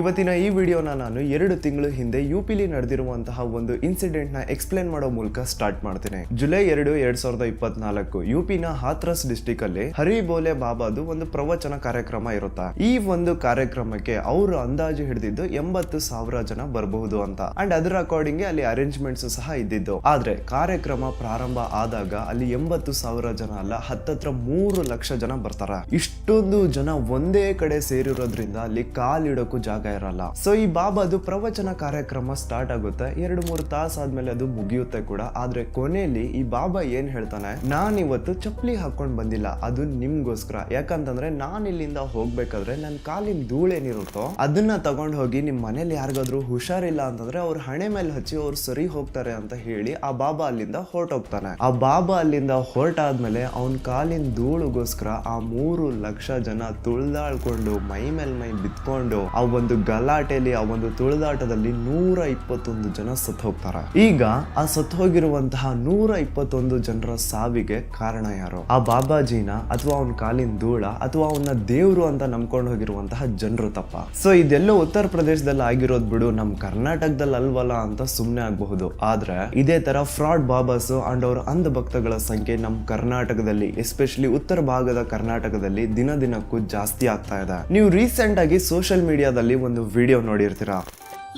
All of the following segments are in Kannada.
ಇವತ್ತಿನ ಈ ವಿಡಿಯೋನ ನಾನು 2 ತಿಂಗಳು ಹಿಂದೆ ಯುಪಿಲಿ ನಡೆದಿರುವಂತಹ ಒಂದು ಇನ್ಸಿಡೆಂಟ್ ನ ಎಕ್ಸ್ಪ್ಲೇನ್ ಮಾಡೋ ಮೂಲಕ ಸ್ಟಾರ್ಟ್ ಮಾಡ್ತೀನಿ. ಜುಲೈ 2, 2024 ಯುಪಿನ ಹಾಥ್ರಸ್ ಡಿಸ್ಟಿಕ್ ಅಲ್ಲಿ ಹರಿ ಬೋಲೆ ಬಾಬಾದು ಒಂದು ಪ್ರವಚನ ಕಾರ್ಯಕ್ರಮ ಇರುತ್ತೆ. ಈ ಒಂದು ಕಾರ್ಯಕ್ರಮಕ್ಕೆ ಅವರು ಅಂದಾಜು ಹಿಡಿದಿದ್ದು 80,000 ಜನ ಬರಬಹುದು ಅಂತ. ಅಂಡ್ ಅದರ ಅಕಾರ್ಡಿಂಗ್ ಅಲ್ಲಿ ಅರೇಂಜ್ಮೆಂಟ್ಸ್ ಸಹ ಇದ್ದಿದ್ದು. ಆದ್ರೆ ಕಾರ್ಯಕ್ರಮ ಪ್ರಾರಂಭ ಆದಾಗ ಅಲ್ಲಿ 80,000 ಜನ ಅಲ್ಲ, ಹತ್ತತ್ರ 3 ಲಕ್ಷ ಜನ ಬರ್ತಾರೆ. ಇಷ್ಟೊಂದು ಜನ ಒಂದೇ ಕಡೆ ಸೇರಿರೋದ್ರಿಂದ ಅಲ್ಲಿ ಕಾಲಿಡೋಕು ಜಾಗ ಇರಲ್ಲ. ಸೊ ಈ ಬಾಬಾದು ಪ್ರವಚನ ಕಾರ್ಯಕ್ರಮ ಸ್ಟಾರ್ಟ್ ಆಗುತ್ತೆ. 2-3 ತಾಸು ಆದ್ಮೇಲೆ ಅದು ಮುಗಿಯುತ್ತೆ ಕೂಡ. ಆದ್ರೆ ಕೊನೆಯಲ್ಲಿ ಈ ಬಾಬಾ ಏನ್ ಹೇಳ್ತಾನೆ, ನಾನ್ ಇವತ್ತು ಚಪ್ಪಲಿ ಹಾಕೊಂಡ್ ಬಂದಿಲ್ಲ, ಅದು ನಿಮ್ಗೋಸ್ಕರ. ಯಾಕಂತಂದ್ರೆ ನಾನ್ ಇಲ್ಲಿಂದ ಹೋಗ್ಬೇಕಾದ್ರೆ ನನ್ ಕಾಲಿನ ಧೂಳೇನಿರುತ್ತೋ ಅದನ್ನ ತಗೊಂಡ್ ಹೋಗಿ ನಿಮ್ ಮನೇಲಿ ಯಾರಿಗಾದ್ರೂ ಹುಷಾರಿಲ್ಲ ಅಂತಂದ್ರೆ ಅವ್ರ ಹಣೆ ಮೇಲೆ ಹಚ್ಚಿ ಅವ್ರು ಸರಿ ಹೋಗ್ತಾರೆ ಅಂತ ಹೇಳಿ ಆ ಬಾಬಾ ಅಲ್ಲಿಂದ ಹೊರಟೋಗ್ತಾನೆ. ಆ ಬಾಬಾ ಅಲ್ಲಿಂದ ಹೊರಟಾದ್ಮೇಲೆ ಅವನ್ ಕಾಲಿನ ಧೂಳುಗೋಸ್ಕರ ಆ 3 ಲಕ್ಷ ಜನ ತುಳಿದಾಡ್ಕೊಂಡು ಮೈ ಮೇಲ್ ಮೈ ಬಿತ್ಕೊಂಡು ಆ ಒಂದು ಗಲಾಟೆಯಲ್ಲಿ ಆ ಒಂದು ತುಳಿದಾಟದಲ್ಲಿ 121 ಜನ ಸತ್ತು ಹೋಗ್ತಾರೆ. ಈಗ ಆ ಸತ್ತು ಹೋಗಿರುವಂತಹ 121 ಜನರ ಸಾವಿಗೆ ಕಾರಣ ಯಾರು? ಆ ಬಾಬಾಜಿನ ಅಥವಾ ಅವನ ಕಾಲಿನ ಧೂಳ ಅಥವಾ ಅವನ ದೇವ್ರು ಅಂತ ನಂಬ್ಕೊಂಡು ಹೋಗಿರುವಂತಹ ಜನರು ತಪ್ಪ? ಸೊ ಇದೆಲ್ಲೋ ಉತ್ತರ ಪ್ರದೇಶದಲ್ಲಿ ಆಗಿರೋದ್ ಬಿಡು, ನಮ್ ಕರ್ನಾಟಕದಲ್ಲಿ ಅಲ್ವಲ್ಲ ಅಂತ ಸುಮ್ನೆ ಆಗಬಹುದು. ಆದ್ರೆ ಇದೇ ತರ ಫ್ರಾಡ್ ಬಾಬಾಸ್ ಅಂಡ್ ಅವ್ರ ಅಂಧ ಭಕ್ತಗಳ ಸಂಖ್ಯೆ ನಮ್ ಕರ್ನಾಟಕದಲ್ಲಿ, ಎಸ್ಪೆಷಲಿ ಉತ್ತರ ಭಾಗದ ಕರ್ನಾಟಕದಲ್ಲಿ ದಿನಕ್ಕೂ ಜಾಸ್ತಿ ಆಗ್ತಾ ಇದೆ. ನೀವು ರೀಸೆಂಟ್ ಆಗಿ ಸೋಷಿಯಲ್ ಮೀಡಿಯಾದಲ್ಲಿ ಒಂದು ವಿಡಿಯೋ ನೋಡಿರ್ತೀರಾ.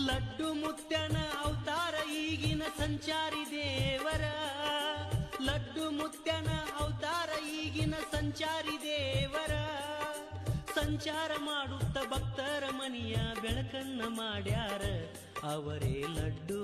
ಲಡ್ಡು ಮುತ್ಯನ ಅವತಾರ ಈಗಿನ ಸಂಚಾರಿ ದೇವರ, ಲಡ್ಡು ಮುತ್ಯನ ಅವತಾರ ಈಗಿನ ಸಂಚಾರಿ ದೇವರ, ಸಂಚಾರ ಮಾಡುತ್ತ ಭಕ್ತರ ಮನೆಯ ಬೆಳಕನ್ನ ಮಾಡ್ಯಾರ, ಅವರೇ ಲಡ್ಡು.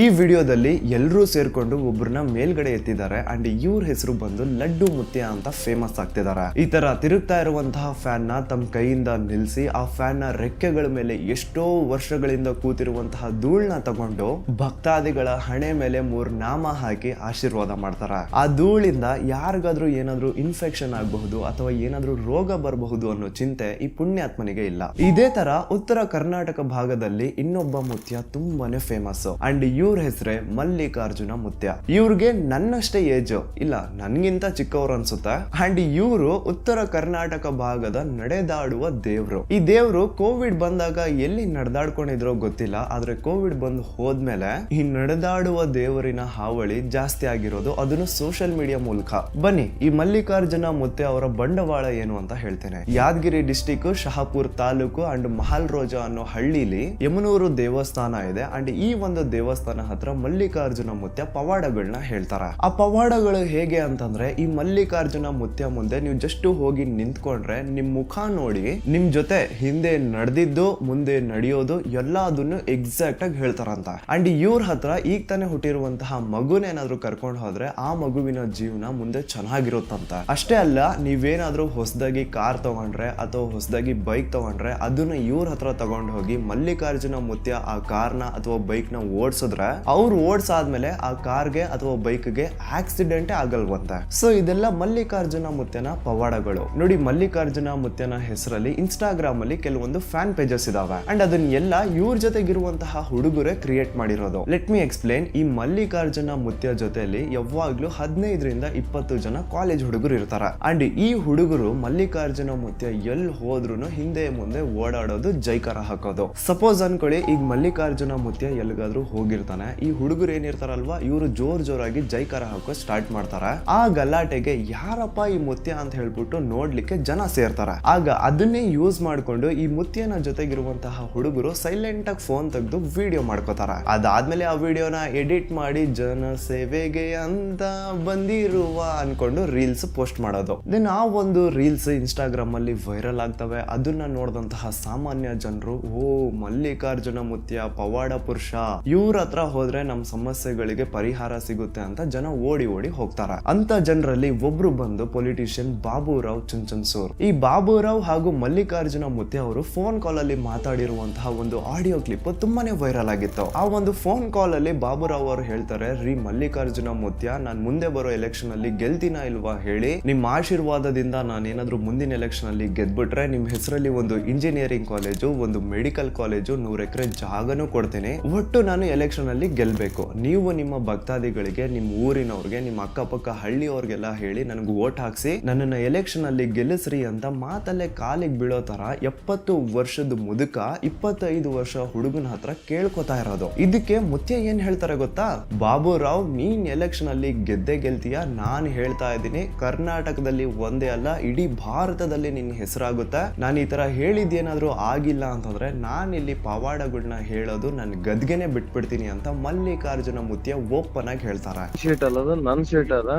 ಈ ವಿಡಿಯೋದಲ್ಲಿ ಎಲ್ಲರೂ ಸೇರ್ಕೊಂಡು ಒಬ್ಬರನ್ನ ಮೇಲ್ಗಡೆ ಎತ್ತಿದ್ದಾರೆ ಅಂಡ್ ಇವ್ರ ಹೆಸರು ಬಂದು ಲಡ್ಡು ಮುತ್ಯ ಅಂತ ಫೇಮಸ್ ಆಗ್ತಿದ್ದಾರೆ. ಈ ತರ ತಿರುಗ್ತಾ ಇರುವಂತಹ ಫ್ಯಾನ್ ನ ತಮ್ಮ ಕೈಯಿಂದ ನಿಲ್ಸಿ ಆ ಫ್ಯಾನ್ ನ ರೆಕ್ಕೆಗಳ ಮೇಲೆ ಎಷ್ಟೋ ವರ್ಷಗಳಿಂದ ಕೂತಿರುವಂತಹ ಧೂಳ್ನ ತಗೊಂಡು ಭಕ್ತಾದಿಗಳ ಹಣೆ ಮೇಲೆ 3 ನಾಮ ಹಾಕಿ ಆಶೀರ್ವಾದ ಮಾಡ್ತಾರೆ. ಆ ಧೂಳಿಂದ ಯಾರಿಗಾದ್ರೂ ಏನಾದ್ರೂ ಇನ್ಫೆಕ್ಷನ್ ಆಗಬಹುದು ಅಥವಾ ಏನಾದ್ರೂ ರೋಗ ಬರಬಹುದು ಅನ್ನೋ ಚಿಂತೆ ಈ ಪುಣ್ಯಾತ್ಮನಿಗೆ ಇಲ್ಲ. ಇದೇ ತರ ಉತ್ತರ ಕರ್ನಾಟಕ ಭಾಗದಲ್ಲಿ ಇನ್ನೊಬ್ಬ ಮುತ್ಯ ತುಂಬಾನೇ ಫೇಮಸ್ ಅಂಡ್ ಇವ್ರ ಹೆಸರೇ ಮಲ್ಲಿಕಾರ್ಜುನ ಮುತ್ಯ. ಇವ್ರಿಗೆ ನನ್ನಷ್ಟೇ ಏಜ್ ಇಲ್ಲ, ನನ್ಗಿಂತ ಚಿಕ್ಕವರು ಅನ್ಸುತ್ತೆ. ಅಂಡ್ ಇವರು ಉತ್ತರ ಕರ್ನಾಟಕ ಭಾಗದ ನಡೆದಾಡುವ ದೇವ್ರು. ಈ ದೇವ್ರು ಕೋವಿಡ್ ಬಂದಾಗ ಎಲ್ಲಿ ನಡೆದಾಡ್ಕೊಂಡಿದ್ರೋ ಗೊತ್ತಿಲ್ಲ, ಆದ್ರೆ ಕೋವಿಡ್ ಬಂದು ಹೋದ್ಮೇಲೆ ಈ ನಡೆದಾಡುವ ದೇವರಿನ ಹಾವಳಿ ಜಾಸ್ತಿ ಆಗಿರೋದು, ಅದನ್ನು ಸೋಷಿಯಲ್ ಮೀಡಿಯಾ ಮೂಲಕ. ಬನ್ನಿ ಈ ಮಲ್ಲಿಕಾರ್ಜುನ ಮುತ್ಯ ಅವರ ಬಂಡವಾಳ ಏನು ಅಂತ ಹೇಳ್ತೇನೆ. ಯಾದಗಿರಿ ಡಿಸ್ಟಿಕ್ ಶಹಾಪುರ್ ತಾಲೂಕು ಅಂಡ್ ಮಹಾಲ್ ರೋಜಾ ಅನ್ನೋ ಹಳ್ಳಿಲಿ ಯಮನೂರು ದೇವಸ್ಥಾನ ಇದೆ. ಅಂಡ್ ಈ ಒಂದು ದೇವಸ್ಥಾನ ಹತ್ರ ಮಲ್ಲಿಕಾರ್ಜುನ ಮುತ್ಯ ಪವಾಡಗಳನ್ನ ಹೇಳ್ತಾರೆ. ಆ ಪವಾಡಗಳು ಹೇಗೆ ಅಂತಂದ್ರೆ, ಈ ಮಲ್ಲಿಕಾರ್ಜುನ ಮುತ್ಯ ಮುಂದೆ ನೀವು ಜಸ್ಟ್ ಹೋಗಿ ನಿಂತ್ಕೊಂಡ್ರೆ ನಿಮ್ ಮುಖ ನೋಡಿ ನಿಮ್ ಜೊತೆ ಹಿಂದೆ ನಡೆದಿದ್ದು ಮುಂದೆ ನಡೆಯೋದು ಎಲ್ಲದನ್ನು ಎಕ್ಸಾಕ್ಟ್ ಆಗಿ ಹೇಳ್ತಾರಂತ. ಅಂಡ್ ಇವ್ರ ಹತ್ರ ಈಗ ತಾನೇ ಹುಟ್ಟಿರುವಂತಹ ಮಗುನೇನಾದ್ರೂ ಕರ್ಕೊಂಡು ಹೋದ್ರೆ ಆ ಮಗುವಿನ ಜೀವನ ಮುಂದೆ ಚೆನ್ನಾಗಿರುತ್ತಂತ. ಅಷ್ಟೇ ಅಲ್ಲ, ನೀವೇನಾದ್ರೂ ಹೊಸದಾಗಿ ಕಾರ್ ತಗೊಂಡ್ರೆ ಅಥವಾ ಹೊಸದಾಗಿ ಬೈಕ್ ತಗೊಂಡ್ರೆ ಅದನ್ನ ಇವ್ರ ಹತ್ರ ತಗೊಂಡು ಹೋಗಿ ಮಲ್ಲಿಕಾರ್ಜುನ ಮುತ್ಯ ಆ ಕಾರ್ನ ಅಥವಾ ಬೈಕ್ ನ ಓಡಿಸಿದ್ರೆ ಅವ್ರು ಓಡಿಸಾದ್ಮೇಲೆ ಆ ಕಾರ್ಗೆ ಅಥವಾ ಬೈಕ್ಗೆ ಆಕ್ಸಿಡೆಂಟ್ ಆಗಲ್ವಂತೆ. ಸೊ ಇದೆಲ್ಲ ಮಲ್ಲಿಕಾರ್ಜುನ ಮುತ್ಯನ ಪವಾಡಗಳು. ನೋಡಿ, ಮಲ್ಲಿಕಾರ್ಜುನ ಮುತ್ಯನ ಹೆಸರಲ್ಲಿ ಇನ್ಸ್ಟಾಗ್ರಾಮ್ ಅಲ್ಲಿ ಕೆಲವೊಂದು ಫ್ಯಾನ್ ಪೇಜಸ್ ಇದಾವೆ ಅಂಡ್ ಅದನ್ನೆಲ್ಲ ಇವ್ರ ಜೊತೆಗಿರುವಂತಹ ಹುಡುಗರೇ ಕ್ರಿಯೇಟ್ ಮಾಡಿರೋದು. Let me explain. ಈ ಮಲ್ಲಿಕಾರ್ಜುನ ಮುತ್ಯ ಜೊತೆಲಿ ಯಾವಾಗ್ಲೂ 15ರಿಂದ 20 ಜನ ಕಾಲೇಜ್ ಹುಡುಗರು ಇರ್ತಾರೆ. ಅಂಡ್ ಈ ಹುಡುಗರು ಮಲ್ಲಿಕಾರ್ಜುನ ಮುತ್ಯ ಎಲ್ಲಿ ಹೋದ್ರು ಹಿಂದೆ ಮುಂದೆ ಓಡಾಡೋದು, ಜೈಕಾರ ಹಾಕೋದು. ಸಪೋಸ್ ಅನ್ಕೊಳ್ಳಿ, ಈಗ ಮಲ್ಲಿಕಾರ್ಜುನ ಮುತ್ಯ ಎಲ್ಲಿಗಾದ್ರೂ ಹೋಗಿರ್ತಾನೆ, ಈ ಹುಡುಗರು ಏನಿರ್ತಾರಲ್ವಾ ಇವರು ಜೋರಾಗಿ ಜೈಕಾರ ಹಾಕೋ ಸ್ಟಾರ್ಟ್ ಮಾಡ್ತಾರೆ. ಆ ಗಲಾಟೆಗೆ ಯಾರಪ್ಪ ಈ ಮುತ್ಯ ಅಂತ ಹೇಳ್ಬಿಟ್ಟು ನೋಡ್ಲಿಕ್ಕೆ ಜನ ಸೇರ್ತಾರೆ. ಆಗ ಅದನ್ನೇ ಯೂಸ್ ಮಾಡ್ಕೊಂಡು ಈ ಮುತ್ಯನ ಜೊತೆಗಿರುವಂತಹ ಹುಡುಗರು ಸೈಲೆಂಟ್ ಆಗಿ ಫೋನ್ ತೆಗೆದು ವಿಡಿಯೋ ಮಾಡ್ಕೋತಾರೆ. ಅದಾದ್ಮೇಲೆ ಆ ವಿಡಿಯೋನ ಎಡಿಟ್ ಮಾಡಿ ಜನ ಸೇವೆಗೆ ಅಂತ ಬಂದಿರುವ ಅನ್ಕೊಂಡು ರೀಲ್ಸ್ ಪೋಸ್ಟ್ ಮಾಡೋದು. ದೆನ್ ಆ ಒಂದು ರೀಲ್ಸ್ ಇನ್ಸ್ಟಾಗ್ರಾಮ್ ಅಲ್ಲಿ ವೈರಲ್ ಆಗ್ತವೆ. ಅದನ್ನ ನೋಡಿದಂತಹ ಸಾಮಾನ್ಯ ಜನರು, ಓ ಮಲ್ಲಿಕಾರ್ಜುನ ಮುತ್ಯ ಪವಾಡ ಪುರುಷ, ಇವ್ರ ಹತ್ರ ಹೋದ್ರೆ ನಮ್ ಸಮಸ್ಯೆಗಳಿಗೆ ಪರಿಹಾರ ಸಿಗುತ್ತೆ ಅಂತ ಜನ ಓಡಿ ಹೋಗ್ತಾರೆ. ಅಂತ ಜನರಲ್ಲಿ ಒಬ್ರು ಬಂದು ಪೊಲಿಟಿಷಿಯನ್ ಬಾಬುರಾವ್ ಚುಂಚನ್ಸೂರ್. ಈ ಬಾಬುರಾವ್ ಹಾಗೂ ಮಲ್ಲಿಕಾರ್ಜುನ ಮುತ್ಯ ಅವರು ಫೋನ್ ಕಾಲ್ ಅಲ್ಲಿ ಮಾತಾಡಿರುವಂತಹ ಒಂದು ಆಡಿಯೋ ಕ್ಲಿಪ್ ತುಂಬಾನೇ ವೈರಲ್ ಆಗಿತ್ತು. ಆ ಒಂದು ಫೋನ್ ಕಾಲ್ ಅಲ್ಲಿ ಬಾಬುರಾವ್ ಅವರು ಹೇಳ್ತಾರೆ, ರೀ ಮಲ್ಲಿಕಾರ್ಜುನ ಮುತ್ಯ, ನಾನ್ ಮುಂದೆ ಬರೋ ಎಲೆಕ್ಷನ್ ಅಲ್ಲಿ ಗೆಲ್ತೀನ ಇಲ್ವಾ ಹೇಳಿ, ನಿಮ್ಮ ಆಶೀರ್ವಾದದಿಂದ ನಾನೇನಾದ್ರೂ ಮುಂದಿನ ಎಲೆಕ್ಷನ್ ಅಲ್ಲಿ ಗೆದ್ಬಿಟ್ರೆ ನಿಮ್ ಹೆಸರಲ್ಲಿ ಒಂದು ಇಂಜಿನಿಯರಿಂಗ್ ಕಾಲೇಜು, ಒಂದು ಮೆಡಿಕಲ್ ಕಾಲೇಜು, 100 ಎಕರೆ ಜಾಗನೂ ಕೇಳ್ಕೊಡ್ತೀನಿ, ಒಟ್ಟು ನಾನು ಎಲೆಕ್ಷನ್ ಅಲ್ಲಿ ಗೆಲ್ಬೇಕು. ನೀವು ನಿಮ್ಮ ಭಕ್ತಾದಿಗಳಿಗೆ, ನಿಮ್ಮ ಊರಿನವ್ರಿಗೆ, ನಿಮ್ಮ ಅಕ್ಕಪಕ್ಕ ಹಳ್ಳಿಯವ್ರಿಗೆಲ್ಲ ಹೇಳಿ ನನಗೆ ವೋಟ್ ಹಾಕ್ಸಿ ನನ್ನನ್ನ ಎಲೆಕ್ಷನ್ ಅಲ್ಲಿ ಗೆಲ್ಲಿಸ್ರಿ ಅಂತ ಮಾತಲ್ಲೇ ಕಾಲಿಗೆ ಬೀಳೋ ತರ 70 ವರ್ಷದ ಮುದುಕ 25 ವರ್ಷ ಹುಡುಗನ ಹತ್ರ ಕೇಳ್ಕೊತಾ ಇರೋದು. ಇದಕ್ಕೆ ಮುತ್ಯ ಏನ್ ಹೇಳ್ತಾರೆ ಗೊತ್ತಾ? ಬಾಬುರಾವ್, ನೀನ್ ಎಲೆಕ್ಷನ್ ಅಲ್ಲಿ ಗೆದ್ದೆ ಗೆಲ್ತೀಯ, ನಾನು ಹೇಳ್ತಾ ಇದ್ದೀನಿ, ಕರ್ನಾಟಕದಲ್ಲಿ ಒಂದೇ ಅಲ್ಲ ಇಡೀ ಭಾರತದಲ್ಲಿ ನಿನ್ನ ಹೆಸರಾಗುತ್ತೆ. ನಾನು ಈ ತರ ಹೇಳಿದ್ದೇನಾದ್ರೂ ಆಗಿಲ್ಲ ಅಂತಂದ್ರೆ ನಾನು ಇಲ್ಲಿ ಪವಾಡಗಳನ್ನ ಹೇಳೋದು ನನ್ನ ಗದ್ಗೆನೆ ಬಿಟ್ಬಿಡ್ತೀನಿ ಅಂತ ಮಲ್ಲಿಕಾರ್ಜುನ ಮುತ್ಯ ಓಪನ್ ಆಗಿ ಹೇಳ್ತಾರೆ. ಶೀಟ್ ಅಲ್ಲದು ನನ್ ಶೀಟ್ ಅದ,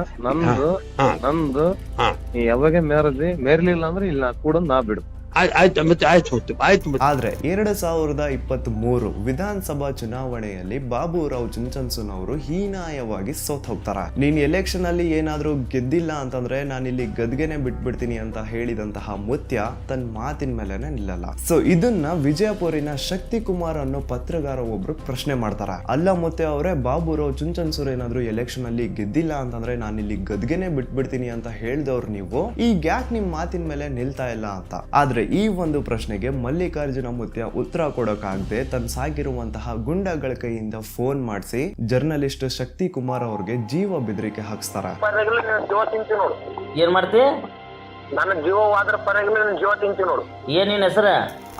ನಂದು ನೀ ಯಾವಾಗ ಮೇರ್ಲಿಲ್ಲ ಅಂದ್ರೆ ಇಲ್ಲ ಕೂಡ ನಾ ಬಿಡು. ಆದ್ರೆ 2023 ವಿಧಾನಸಭಾ ಚುನಾವಣೆಯಲ್ಲಿ ಬಾಬುರಾವ್ ಚುಂಚನ್ಸೂರ್ ಅವರು ಹೀನಾಯವಾಗಿ ಸೋತ್ ಹೋಗ್ತಾರ. ನೀನ್ ಎಲೆಕ್ಷನ್ ಅಲ್ಲಿ ಏನಾದ್ರೂ ಗೆದ್ದಿಲ್ಲ ಅಂತಂದ್ರೆ ನಾನು ಇಲ್ಲಿ ಗದ್ಗೆನೆ ಬಿಟ್ಬಿಡ್ತೀನಿ ಅಂತ ಹೇಳಿದಂತಹ ಮುತ್ಯ ತನ್ನ ಮಾತಿನ ಮೇಲೆನೆ ನಿಲ್ಲಲ್ಲ. ಸೊ ಇದನ್ನ ವಿಜಯಪುರಿನ ಶಕ್ತಿ ಕುಮಾರ್ ಅನ್ನೋ ಪತ್ರಗಾರ ಒಬ್ರು ಪ್ರಶ್ನೆ ಮಾಡ್ತಾರ. ಅಲ್ಲ ಮುತ್ಯ ಅವರೇ, ಬಾಬುರಾವ್ ಚುಂಚನ್ಸೂರ್ ಏನಾದ್ರೂ ಎಲೆಕ್ಷನ್ ಅಲ್ಲಿ ಗೆದ್ದಿಲ್ಲ ಅಂತಂದ್ರೆ ನಾನು ಇಲ್ಲಿ ಗದ್ಗೆನೆ ಬಿಟ್ಬಿಡ್ತೀನಿ ಅಂತ ಹೇಳ್ದವ್ರು ನೀವು, ಈಗ ಯಾಕೆ ನಿಮ್ ಮಾತಿನ ಮೇಲೆ ನಿಲ್ತಾ ಇಲ್ಲ ಅಂತ. ಆದ್ರೆ ಈ ಒಂದು ಪ್ರಶ್ನೆಗೆ ಮಲ್ಲಿಕಾರ್ಜುನ ಮುತ್ಯ ಉತ್ತರ ಕೊಡೋಕಾಗದೆ ತನ್ನ ಸಾಗಿರುವಂತಹ ಗುಂಡಗಳ ಕೈಯಿಂದ ಫೋನ್ ಮಾಡಿಸಿ ಜರ್ನಲಿಸ್ಟ್ ಶಕ್ತಿ ಕುಮಾರ್ ಅವ್ರಿಗೆ ಜೀವ ಬೆದರಿಕೆ ಹಾಕ್ಸ್ತಾರ. ಏನ್ ಮಾಡ್ತಿ? ನನ್ನ ಜೀವವಾದ್ರ ಪರವಾಗಿಲ್ಲ, ಜೀವ ತಿಂತಿ ನೋಡು. ಏನ್ ನಿನ್ ಹೆಸರ?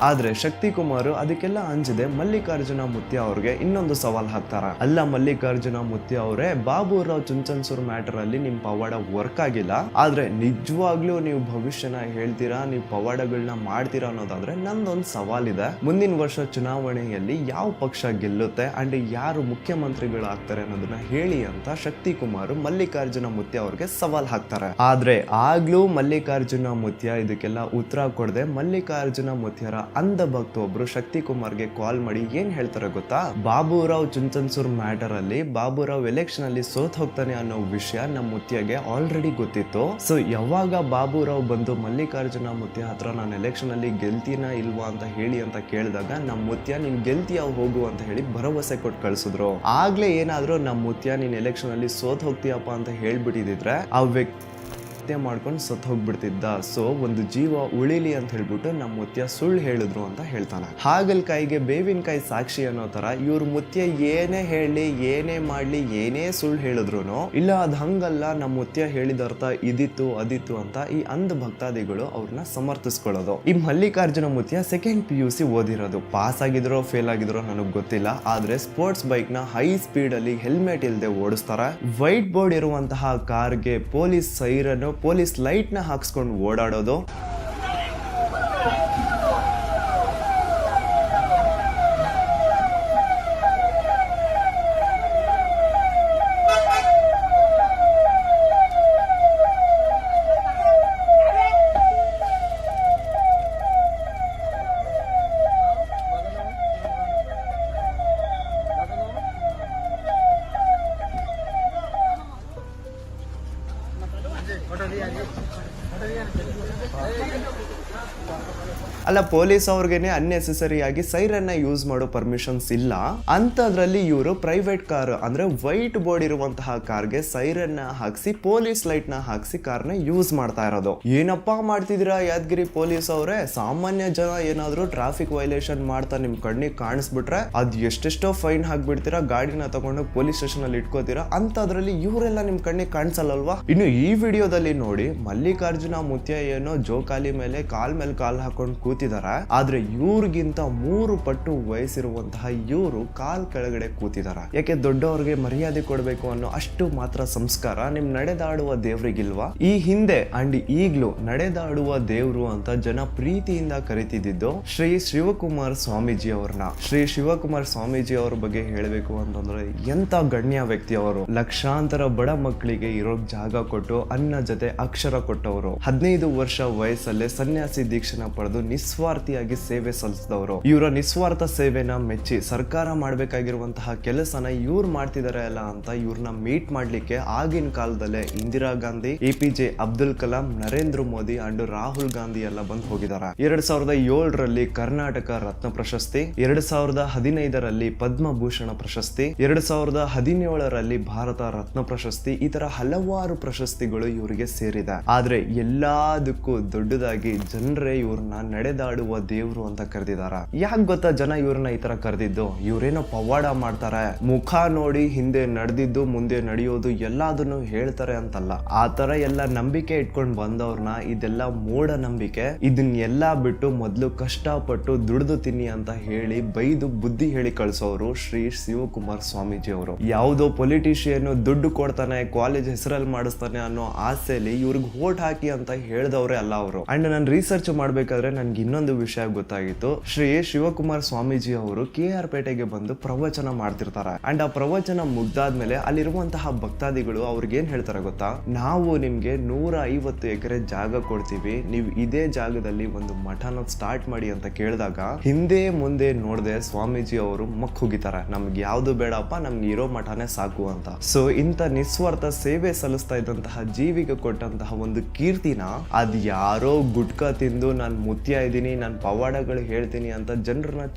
ಆದ್ರೆ ಶಕ್ತಿ ಕುಮಾರ್ ಅದಕ್ಕೆಲ್ಲ ಅಂಜದೆ ಮಲ್ಲಿಕಾರ್ಜುನ ಮುತ್ಯ ಅವ್ರಿಗೆ ಇನ್ನೊಂದು ಸವಾಲ್ ಹಾಕ್ತಾರ. ಅಲ್ಲ ಮಲ್ಲಿಕಾರ್ಜುನ ಮುತ್ಯ ಅವರೇ, ಬಾಬುರಾವ್ ಚುಂಚನ್ಸೂರ್ ಮ್ಯಾಟರ್ ಅಲ್ಲಿ ನಿಮ್ ಪವಾಡ ವರ್ಕ್ ಆಗಿಲ್ಲ, ಆದ್ರೆ ನಿಜವಾಗ್ಲೂ ನೀವು ಭವಿಷ್ಯನ ಹೇಳ್ತೀರಾ, ನೀವು ಪವಾಡಗಳನ್ನ ಮಾಡ್ತೀರಾ ಅನ್ನೋದಾದ್ರೆ ನಂದೊಂದು ಸವಾಲಿದೆ. ಮುಂದಿನ ವರ್ಷ ಚುನಾವಣೆಯಲ್ಲಿ ಯಾವ ಪಕ್ಷ ಗೆಲ್ಲುತ್ತೆ ಅಂಡ್ ಯಾರು ಮುಖ್ಯಮಂತ್ರಿಗಳಾಗ್ತಾರೆ ಅನ್ನೋದನ್ನ ಹೇಳಿ ಅಂತ ಶಕ್ತಿ ಕುಮಾರ್ ಮಲ್ಲಿಕಾರ್ಜುನ ಮುತ್ಯ ಅವ್ರಿಗೆ ಸವಾಲ್ ಹಾಕ್ತಾರೆ. ಆದ್ರೆ ಆಗ್ಲೂ ಮಲ್ಲಿಕಾರ್ಜುನ ಮುತ್ಯ ಇದಕ್ಕೆಲ್ಲ ಉತ್ತರ ಕೊಡದೆ ಮಲ್ಲಿಕಾರ್ಜುನ ಮುತ್ಯರ ಅಂಧ ಭಕ್ತ ಒಬ್ರು ಶಕ್ತಿ ಕುಮಾರ್ಗೆ ಕಾಲ್ ಮಾಡಿ ಏನ್ ಹೇಳ್ತಾರೆ ಗೊತ್ತಾ? ಬಾಬುರಾವ್ ಚುಂಚನ್ಸೂರ್ ಮ್ಯಾಟರ್ ಅಲ್ಲಿ ಬಾಬುರಾವ್ ಎಲೆಕ್ಷನ್ ಅಲ್ಲಿ ಸೋತ್ ಹೋಗ್ತಾನೆ ಅನ್ನೋ ವಿಷಯ ನಮ್ಮ ಮುತ್ಯಗೆ ಆಲ್ರೆಡಿ ಗೊತ್ತಿತ್ತು. ಸೊ ಯಾವಾಗ ಬಾಬುರಾವ್ ಬಂದು ಮಲ್ಲಿಕಾರ್ಜುನ ಮುತ್ಯ ಹತ್ರ ನಾನು ಎಲೆಕ್ಷನ್ ಅಲ್ಲಿ ಗೆಲ್ತೀನ ಇಲ್ವಾ ಅಂತ ಹೇಳಿ ಅಂತ ಕೇಳಿದಾಗ ನಮ್ಮ ಮುತ್ಯ ನೀನ್ ಗೆಲ್ತೀಯ ಹೋಗು ಅಂತ ಹೇಳಿ ಭರವಸೆ ಕೊಟ್ಟು ಕಳ್ಸಿದ್ರು. ಆಗ್ಲೇ ಏನಾದ್ರೂ ನಮ್ಮ ಮುತ್ಯ ನೀನ್ ಎಲೆಕ್ಷನ್ ಅಲ್ಲಿ ಸೋತ್ ಹೋಗ್ತೀಯಪ್ಪ ಅಂತ ಹೇಳ್ಬಿಟ್ಟಿದ್ರೆ ಆ ವ್ಯಕ್ತಿ ಮಾಡ್ಕೊಂಡು ಸತ್ ಹೋಗ್ಬಿಡ್ತಿದ್ದ. ಸೊ ಒಂದು ಜೀವ ಉಳಿಲಿ ಅಂತ ಹೇಳ್ಬಿಟ್ಟು ನಮ್ಮ ಮುತ್ಯ ಸುಳ್ಳು ಹೇಳಿದ್ರು ಅಂತ ಹೇಳ್ತಾನೆ. ಹಾಗಲ್ಕಾಯಿಗೆ ಬೇವಿನಕಾಯಿ ಸಾಕ್ಷಿ ಅನ್ನೋ ತರ ಇವ್ರ ಮುತ್ಯ ಏನೇ ಹೇಳಿ, ಏನೇ ಮಾಡ್ಲಿ, ಏನೇ ಸುಳ್ಳು ಹೇಳಿದ್ರು ಇಲ್ಲ ಅದ್ ಹಂಗಲ್ಲ, ನಮ್ಮ ಮುತ್ಯ ಹೇಳಿದ ಅರ್ಥ ಇದಿತ್ತು ಅದಿತ್ತು ಅಂತ ಈ ಅಂಧ ಭಕ್ತಾದಿಗಳು ಅವ್ರನ್ನ ಸಮರ್ಥಿಸ್ಕೊಳ್ಳೋದು. ಈ ಮಲ್ಲಿಕಾರ್ಜುನ ಮುತ್ಯ ಸೆಕೆಂಡ್ PUC ಓದಿರೋದು. ಪಾಸ್ ಆಗಿದ್ರೋ ಫೇಲ್ ಆಗಿದ್ರೋ ನನಗ್ ಗೊತ್ತಿಲ್ಲ, ಆದ್ರೆ ಸ್ಪೋರ್ಟ್ಸ್ ಬೈಕ್ ನ ಹೈ ಸ್ಪೀಡ್ ಅಲ್ಲಿ ಹೆಲ್ಮೆಟ್ ಇಲ್ದೆ ಓಡಿಸ್ತಾರೆ. ವೈಟ್ ಬೋರ್ಡ್ ಇರುವಂತಹ ಕಾರ್ಗೆ ಪೊಲೀಸ್ ಸೈರನ್, ಪೊಲೀಸ್ ಲೈಟ್ ನ ಹಾಕ್ಸ್ಕೊಂಡು ಓಡಾಡೋದು. ಅಲ್ಲ, ಪೊಲೀಸ್ ಅವ್ರಿಗೇನೆ ಅನ್ನೆಸೆಸರಿ ಆಗಿ ಸೈರನ್ ನ ಯೂಸ್ ಮಾಡೋ ಪರ್ಮಿಷನ್ಸ್ ಇಲ್ಲ ಅಂತದ್ರಲ್ಲಿ ಇವರು ಪ್ರೈವೇಟ್ ಕಾರ್ ಅಂದ್ರೆ ವೈಟ್ ಬೋರ್ಡ್ ಇರುವಂತಹ ಕಾರ್ಗೆ ಸೈರನ್ ನ ಹಾಕ್ಸಿ ಪೊಲೀಸ್ ಲೈಟ್ ನ ಹಾಕ್ಸಿ ಕಾರ್ನ ಯೂಸ್ ಮಾಡ್ತಾ ಇರೋದು. ಏನಪ್ಪಾ ಮಾಡ್ತಿದ್ದೀರಾ ಯಾದಗಿರಿ ಪೊಲೀಸ್ ಅವರೇ? ಸಾಮಾನ್ಯ ಜನ ಏನಾದ್ರು ಟ್ರಾಫಿಕ್ ವೈಲೇಷನ್ ಮಾಡ್ತಾ ನಿಮ್ ಕಣ್ಣಿಗೆ ಕಾಣಿಸ್ಬಿಟ್ರೆ ಅದ್ ಎಷ್ಟೆಷ್ಟೋ ಫೈನ್ ಹಾಕ್ಬಿಡ್ತೀರಾ, ಗಾಡಿನ ತಗೊಂಡು ಪೊಲೀಸ್ ಸ್ಟೇಷನ್ ಅಲ್ಲಿ ಇಟ್ಕೋತೀರಾ, ಅಂತದ್ರಲ್ಲಿ ಇವರೆಲ್ಲ ನಿಮ್ ಕಣ್ಣಿಗೆ ಕಾಣಿಸಲ್ಲಲ್ವಾ? ಇನ್ನು ಈ ವಿಡಿಯೋದಲ್ಲಿ ನೋಡಿ ಮಲ್ಲಿಕಾರ್ಜುನ ಮುತ್ಯ ಏನೋ ಜೋಕಾಲಿ ಮೇಲೆ ಕಾಲ್ ಹಾಕೊಂಡು ಕೂತಿದ್ದಾರೆ, ಆದ್ರೆ ಇವ್ರಿಗಿಂತ 3 ಪಟ್ಟು ವಯಸ್ಸಿರುವಂತಹ ಇವರು ಕಾಲ್ ಕೆಳಗಡೆ ಕೂತಿದ್ದಾರೆ. ಯಾಕೆ? ದೊಡ್ಡವ್ರಿಗೆ ಮರ್ಯಾದೆ ಕೊಡಬೇಕು ಅನ್ನೋ ಅಷ್ಟು ಮಾತ್ರ ಸಂಸ್ಕಾರ ನಿಮ್ ನಡೆದಾಡುವ ದೇವ್ರಿಗಿಲ್ವಾ? ಈ ಹಿಂದೆ ಅಂಡ್ ಈಗ್ಲೂ ನಡೆದಾಡುವ ದೇವ್ರು ಅಂತ ಜನ ಪ್ರೀತಿಯಿಂದ ಕರಿತಿದ್ದು ಶ್ರೀ ಶಿವಕುಮಾರ್ ಸ್ವಾಮೀಜಿ ಅವ್ರನ್ನ. ಶ್ರೀ ಶಿವಕುಮಾರ್ ಸ್ವಾಮೀಜಿ ಅವ್ರ ಬಗ್ಗೆ ಹೇಳಬೇಕು ಅಂತಂದ್ರೆ ಎಂತ ಗಣ್ಯ ವ್ಯಕ್ತಿ ಅವರು. ಲಕ್ಷಾಂತರ ಬಡ ಮಕ್ಕಳಿಗೆ ಇರೋಕ್ ಜಾಗ ಕೊಟ್ಟು ಅನ್ನ ಜೊತೆ ಅಕ್ಷರ ಕೊಟ್ಟವರು. 15 ವರ್ಷ ವಯಸ್ಸಲ್ಲೇ ಸನ್ಯಾಸಿ ದೀಕ್ಷೆನ ಪಡೆದು ನಿಸ್ವಾರ್ಥಿಯಾಗಿ ಸೇವೆ ಸಲ್ಲಿಸಿದವರು. ಇವರ ನಿಸ್ವಾರ್ಥ ಸೇವೆನ ಮೆಚ್ಚಿ ಸರ್ಕಾರ ಮಾಡ್ಬೇಕಾಗಿರುವಂತಹ ಕೆಲಸನ ಇವ್ರು ಮಾಡ್ತಿದಾರೆ ಅಲ್ಲ ಅಂತ ಇವ್ರನ್ನ ಮೀಟ್ ಮಾಡ್ಲಿಕ್ಕೆ ಆಗಿನ ಕಾಲದಲ್ಲೇ ಇಂದಿರಾ ಗಾಂಧಿ, APJ ಅಬ್ದುಲ್ ಕಲಾಂ, ನರೇಂದ್ರ ಮೋದಿ ಅಂಡ್ ರಾಹುಲ್ ಗಾಂಧಿ ಎಲ್ಲ ಬಂದು ಹೋಗಿದ್ದಾರೆ. 2007ರಲ್ಲಿ ಕರ್ನಾಟಕ ರತ್ನ ಪ್ರಶಸ್ತಿ, 2015ರಲ್ಲಿ ಪದ್ಮಭೂಷಣ ಪ್ರಶಸ್ತಿ, 2017ರಲ್ಲಿ ಭಾರತ ರತ್ನ ಪ್ರಶಸ್ತಿ, ಈ ತರ ಹಲವಾರು ಪ್ರಶಸ್ತಿಗಳು ಇವರಿಗೆ ಸೇರಿದೆ. ಆದ್ರೆ ಎಲ್ಲದಕ್ಕೂ ದೊಡ್ಡದಾಗಿ ಜನರೇ ಇವ್ರನ್ನ ನಡೆದಾಡುವ ದೇವ್ರು ಅಂತ ಕರೆದಿದಾರ. ಯಾಕೆ ಗೊತ್ತಾ ಜನ ಇವ್ರನ್ನ ಈ ತರ ಕರೆದಿದ್ದು? ಇವ್ರೇನೋ ಪವಾಡ ಮಾಡ್ತಾರೆ, ಮುಖ ನೋಡಿ ಹಿಂದೆ ನಡೆದಿದ್ದು ಮುಂದೆ ನಡೆಯೋದು ಎಲ್ಲದನ್ನು ಹೇಳ್ತಾರೆ ಅಂತಲ್ಲ. ಆ ತರ ಎಲ್ಲ ನಂಬಿಕೆ ಇಟ್ಕೊಂಡ್ ಬಂದವ್ರನ್ನ ಇದೆಲ್ಲ ಮೂಢ ನಂಬಿಕೆ, ಇದನ್ನೆಲ್ಲಾ ಬಿಟ್ಟು ಮೊದ್ಲು ಕಷ್ಟಪಟ್ಟು ದುಡಿದು ತಿನ್ನಿ ಅಂತ ಹೇಳಿ ಬೈದು ಬುದ್ಧಿ ಹೇಳಿ ಕಳ್ಸೋರು ಶ್ರೀ ಶಿವಕುಮಾರ್ ಸ್ವಾಮೀಜಿ ಅವರು. ಯಾವುದೋ ಪೊಲಿಟಿಷಿಯನ್ ದುಡ್ಡು ಕೊಡ್ತಾನೆ, ಕಾಲೇಜ್ ಹೆಸರಲ್ಲಿ ಮಾಡಿಸ್ತಾನೆ ಅನ್ನೋ ಆಸೆಯಲ್ಲಿ ಇವ್ರಿಗೆ ವೋಟ್ ಹಾಕಿ ಅಂತ ಹೇಳ್ದವ್ರೆ ಅಲ್ಲ ಅವರು. ಅಂಡ್ ನಾನು ರಿಸರ್ಚ್ ಮಾಡ್ಬೇಕಾದ್ರೆ ನನ್ಗೆ ಇನ್ನೊಂದು ವಿಷಯ ಗೊತ್ತಾಗಿತ್ತು. ಶ್ರೀ ಶಿವಕುಮಾರ್ ಸ್ವಾಮೀಜಿ ಅವರು KR ಪೇಟೆಗೆ ಬಂದು ಪ್ರವಚನ ಮಾಡ್ತಿರ್ತಾರೆ. ಅಂಡ್ ಆ ಪ್ರವಚನ ಮುಗ್ದಾದ್ಮೇಲೆ ಅಲ್ಲಿರುವಂತಹ ಭಕ್ತಾದಿಗಳು ಅವ್ರಿಗೆ ಏನ್ ಹೇಳ್ತಾರೆ ಗೊತ್ತಾ? ನಾವು ನಿಮ್ಗೆ 150 ಎಕರೆ ಜಾಗ ಕೊಡ್ತೀವಿ, ನೀವು ಇದೇ ಜಾಗದಲ್ಲಿ ಒಂದು ಮಠನ ಸ್ಟಾರ್ಟ್ ಮಾಡಿ ಅಂತ ಕೇಳಿದಾಗ ಹಿಂದೆ ಮುಂದೆ ನೋಡದೆ ಸ್ವಾಮೀಜಿ ಅವರು ಮಕ್ ಹೋಗಿತಾರೆ, ನಮ್ಗೆ ಯಾವ್ದು ಬೇಡಪ್ಪ, ನಮ್ಗೆ ಇರೋ ಮಠನೇ ಸಾಕು ಅಂತ. ಸೊ ಇಂಥ ನಿಸ್ವಾರ್ಥ ಸೇವೆ ಸಲ್ಲಿಸ್ತಾ ಇದ್ದಂತಹ ಜೀವಿಗೆ ಕೊಟ್ಟಂತಹ ಒಂದು ಕೀರ್ತಿನ ಅದ್ ಯಾರೋ ಗುಟ್ಕಾ ತಿಂದು ನಾನು ಮುತ್ಯ ಇದ್ದೀನಿ, ನಾನು ಪವಾಡಗಳು ಹೇಳ್ತೀನಿ ಅಂತ ಜನರನ್ನ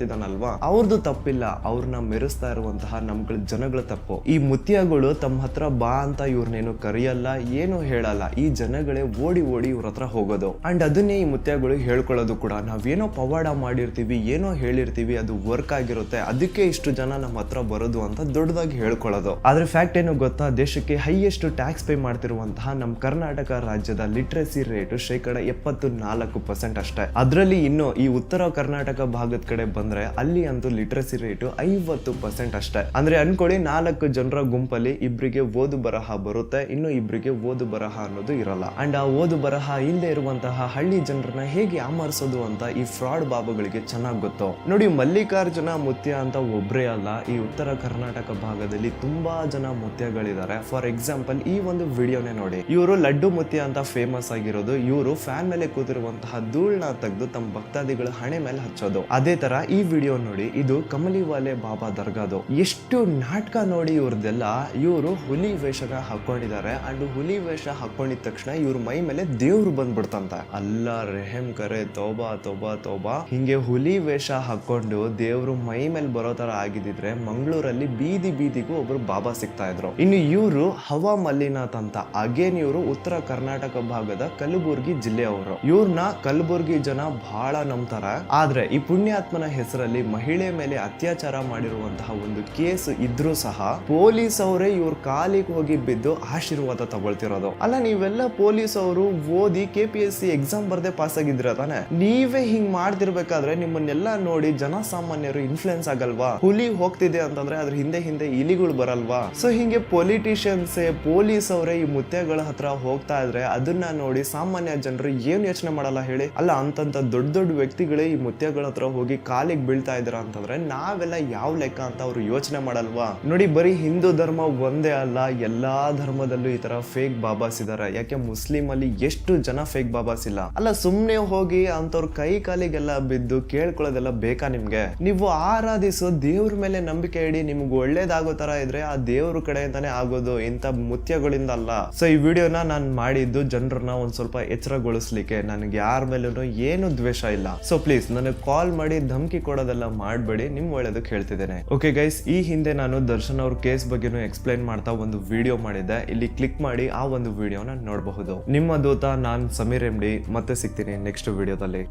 ಇದಾನಲ್ವಾ, ಅವ್ರದ್ದು ತಪ್ಪಿಲ್ಲ. ಅವ್ರನ್ನ ಮೆರೆಸ್ತಾ ಇರುವಂತಹ ನಮ್ಗಳ ಜನಗಳ ತಪ್ಪು. ಈ ಮುತ್ಯಗಳು ತಮ್ಮ ಹತ್ರ ಬಾ ಅಂತ ಇವ್ರನ್ನೇನು ಕರೆಯಲ್ಲ, ಏನು ಹೇಳಲ್ಲ. ಈ ಜನಗಳೇ ಓಡಿ ಓಡಿ ಇವ್ರ ಹತ್ರ ಹೋಗೋದು. ಅಂಡ್ ಅದನ್ನೇ ಈ ಮುತ್ಯಗಳು ಹೇಳ್ಕೊಳ್ಳೋದು ಕೂಡ. ನಾವೇನೋ ಪವಾಡ ಮಾಡಿರ್ತೀವಿ, ಏನೋ ಹೇಳಿರ್ತೀವಿ, ಅದು ವರ್ಕ್ ಆಗಿರುತ್ತೆ, ಅದಕ್ಕೆ ಇಷ್ಟು ಜನ ನಮ್ಮ ಹತ್ರ ಬರೋದು ಅಂತ ದೊಡ್ಡದಾಗಿ ಹೇಳ್ಕೊಳ್ಳೋದು. ಆದ್ರೆ ಫ್ಯಾಕ್ಟ್ ಏನು ಗೊತ್ತಾ? ದೇಶಕ್ಕೆ ಹೈಯೆಸ್ಟ್ ಟ್ಯಾಕ್ಸ್ ಪೇ ಮಾಡ್ತಿರುವಂತಹ ನಮ್ಮ ಕರ್ನಾಟಕ ರಾಜ್ಯದ ಲಿಟ್ರಸಿ ರೇಟ್ 74% ಅಷ್ಟೇ. ಅದರಲ್ಲಿ ಇನ್ನು ಈ ಉತ್ತರ ಕರ್ನಾಟಕ ಭಾಗದ ಕಡೆ ಬಂದ್ರೆ ಅಲ್ಲಿ ಅಂತೂ ಲಿಟ್ರಸಿ ರೇಟ್ 50% ಅಷ್ಟೇ. ಅಂದ್ರೆ ಅನ್ಕೊಳ್ಳಿ 4 ಜನರ ಗುಂಪಲ್ಲಿ ಇಬ್ರಿಗೆ ಓದು ಬರಹ ಬರುತ್ತೆ, ಇನ್ನು ಇಬ್ರಿಗೆ ಓದು ಬರಹ ಅನ್ನೋದು ಇರಲ್ಲ. ಅಂಡ್ ಆ ಓದು ಬರಹ ಇಲ್ಲದೆ ಇರುವಂತಹ ಹಳ್ಳಿ ಜನರನ್ನ ಹೇಗೆ ಆಮರಿಸೋದು ಅಂತ ಈ ಫ್ರಾಡ್ ಬಾಬುಗಳಿಗೆ ಚೆನ್ನಾಗಿ ಗೊತ್ತು. ನೋಡಿ, ಮಲ್ಲಿಕಾರ್ಜುನ ಮುತ್ಯ ಅಂತ ಒಬ್ರೇ ಅಲ್ಲ, ಈ ಉತ್ತರ ಕರ್ನಾಟಕ ಭಾಗದಲ್ಲಿ ತುಂಬಾ ಜನ ಮುತ್ಯಗಳಿದ್ದಾರೆ. ಫಾರ್ ಎಕ್ಸಾಂಪಲ್ ಈ ಒಂದು ವಿಡಿಯೋನೇ ನೋಡಿ. ಇವರು ಲಡ್ಡು ಮುತ್ಯ ಅಂತ ಫೇಮಸ್ ಆಗಿರೋದು. ಇವರು ಫ್ಯಾನ್ ಮೇಲೆ ಕೂತಿರುವಂತಹ ಧೂಳ್ನ ತೆಗೆದು ತಮ್ಮ ಭಕ್ತಾದಿಗಳ ಹಣೆ ಮೇಲೆ ಹಚ್ಚೋದು. ಅದೇ ತರ ಈ ವಿಡಿಯೋ ನೋಡಿ, ಇದು ಕಮಲಿವಾಲೆ ಬಾಬಾ ದರ್ಗಾದು. ಎಷ್ಟು ನಾಟಕ ನೋಡಿ ಇವ್ರದೆಲ್ಲ. ಇವರು ಹುಲಿ ವೇಷನ ಹಾಕೊಂಡಿದ್ದಾರೆ. ಅಂಡ್ ಹುಲಿ ವೇಷ ಹಾಕೊಂಡಿದ ತಕ್ಷಣ ಇವ್ರ ಮೈ ಮೇಲೆ ದೇವ್ರು ಬಂದ್ಬಿಡ್ತಂತೆ. ಅಲ್ಲ ರೆಹಮ್ ಕರೆ, ತೋಬಾ ತೋಬಾ ತೋಬಾ. ಹಿಂಗೆ ಹುಲಿ ವೇಷ ಹಾಕೊಂಡು ದೇವ್ರು ಮೈ ಮೇಲೆ ಬರೋ ತರ ಆಗಿದ್ರೆ ಮಂಗಳೂರಲ್ಲಿ ಬೀದಿ ಬೀದಿಗೂ ಒಬ್ರು ಬಾಬಾ ಸಿಗ್ತಾ ಇದ್ರು. ಇನ್ನು ಇವರು ಹವಾ ಮಲ್ಲಿನಾಥ್ ಅಂತ, ಅಗೇನ್ ಇವರು ಉತ್ತರ ಕರ್ನಾಟಕ ಭಾಗದ ಕಲಬುರ್ಗಿ ಜಿಲ್ಲೆಯವರು. ಇವ್ರನ್ನ ಕಲಬುರ್ಗಿ ಜನ ಬಹಳ ನಂಬ್ತಾರೆ. ಆದ್ರೆ ಈ ಪುಣ್ಯಾತ್ಮನ ಹೆಸರಲ್ಲಿ ಮಹಿಳೆ ಮೇಲೆ ಅತ್ಯಾಚಾರ ಮಾಡಿರುವಂತಹ ಒಂದು ಕೇಸ್ ಇದ್ರೂ ಸಹ ಪೊಲೀಸ್ ಅವರೇ ಇವ್ರ ಕಾಲಿಗೆ ಹೋಗಿ ಬಿದ್ದು ಆಶೀರ್ವಾದ ತಗೊಳ್ತಿರೋದು. ಅಲ್ಲ, ನೀವೆಲ್ಲ ಪೊಲೀಸ್ ಅವರು ಓದಿ KPSC ಎಕ್ಸಾಮ್ ಬರ್ದೆ ಪಾಸ್ ಆಗಿದ್ರ ತಾನೆ? ನೀವೇ ಹಿಂಗ್ ಮಾಡ್ತಿರ್ಬೇಕಾದ್ರೆ ನಿಮ್ಮನ್ನೆಲ್ಲ ನೋಡಿ ಜನಸಾಮಾನ್ಯರು ಇನ್ಫ್ಲುಯೆನ್ಸ್ ಆಗಲ್ವಾ? ಹುಲಿ ಹೋಗ್ತಿದೆ ಅಂತಂದ್ರೆ ಅದ್ರ ಹಿಂದೆ ಹಿಂದೆ ಇಲಿಗಳು ಬರಲ್ವಾ? ಸೊ ಹಿಂಗೆ ಪೊಲಿಟಿಷಿಯನ್ಸ್, ಪೊಲೀಸ್ ಅವರೇ ಈ ಮುತ್ಯಗಳ ಹತ್ರ ಹೋಗ್ತಾ ಇದ್ರೆ ಅದನ್ನ ನೋಡಿ ಸಾಮಾನ್ಯ ಜನರು ಏನು ಯೋಚನೆ ಮಾಡಲ್ಲ ಹೇಳಿ? ಅಲ್ಲ, ಅಂತಂತ ದೊಡ್ಡ ದೊಡ್ಡ ವ್ಯಕ್ತಿಗಳೇ ಈ ಮುತ್ಯಗಳ ಹತ್ರ ಹೋಗಿ ಕಾಲಿಗೆ ಬೀಳ್ತಾ ಇದ್ರ ಅಂತಂದ್ರೆ ನಾವೆಲ್ಲ ಯಾವ ಲೆಕ್ಕ ಅಂತ ಅವ್ರು ಯೋಚನೆ ಮಾಡಲ್ವಾ? ನೋಡಿ, ಬರೀ ಹಿಂದೂ ಧರ್ಮ ಒಂದೇ ಅಲ್ಲ, ಎಲ್ಲಾ ಧರ್ಮದಲ್ಲೂ ಈ ತರ ಫೇಕ್ ಬಾಬಾಸ್ ಇದಾರೆ. ಯಾಕೆ ಮುಸ್ಲಿಂ ಅಲ್ಲಿ ಎಷ್ಟು ಜನ ಫೇಕ್ ಬಾಬಾಸ್ ಇಲ್ಲ? ಅಲ್ಲ, ಸುಮ್ನೆ ಹೋಗಿ ಅಂತವ್ರ ಕೈ ಕಾಲಿಗೆಲ್ಲ ಬಿದ್ದು ಕೇಳ್ಕೊಳ್ಳೋದೆಲ್ಲ ಬೇಕಾ ನಿಮ್ಗೆ? ನೀವು ಆರಾಧಿಸೋ ದೇವ್ರ ಮೇಲೆ ನಂಬಿಕೆ ಇಡಿ. ನಿಮ್ಗೆ ಒಳ್ಳೇದಾಗೋ ತರ ಇದ್ರೆ ಆ ದೇವ್ರ ಕಡೆ ಅಂತಾನೆ ಆಗೋದು, ಇಂಥ ಮುತ್ಯಗಳಿಂದ ಅಲ್ಲ. ಸೊ ಈ ವಿಡಿಯೋನ ನಾನು ಮಾಡಿದ್ದು ಜನರನ್ನ ಒಂದ್ ಸ್ವಲ್ಪ ಎಚ್ಚರಗೊಳಿಸ್ಲಿಕ್ಕೆ. ನನಗೆ ಯಾರ ಮೇಲೂ ಏನು ದ್ವೇಷ ಇಲ್ಲ. ಸೊ ಪ್ಲೀಸ್ ನನಗೆ ಕಾಲ್ ಮಾಡಿ ಧಮಕಿ ಕೊಡೋದೆಲ್ಲ ಮಾಡಬೇಡಿ, ನಿಮ್ ಒಳ್ಳೇದಕ್ಕೆ ಹೇಳ್ತಿದ್ದೇನೆ. ಓಕೆ ಗೈಸ್, ಈ ಹಿಂದೆ ನಾನು ದರ್ಶನ್ ಅವ್ರ ಕೇಸ್ ಬಗ್ಗೆನೂ ಎಕ್ಸ್ಪ್ಲೈನ್ ಮಾಡ್ತಾ ಒಂದು ವಿಡಿಯೋ ಮಾಡಿದ್ದೆ. ಇಲ್ಲಿ ಕ್ಲಿಕ್ ಮಾಡಿ ಆ ಒಂದು ವಿಡಿಯೋನ ನೋಡಬಹುದು. ನಿಮ್ಮ ದೂತ ನಾನ್ ಸಮೀರ್ MD. ಮತ್ತೆ ಸಿಗ್ತೀನಿ ನೆಕ್ಸ್ಟ್ ವಿಡಿಯೋದಲ್ಲಿ.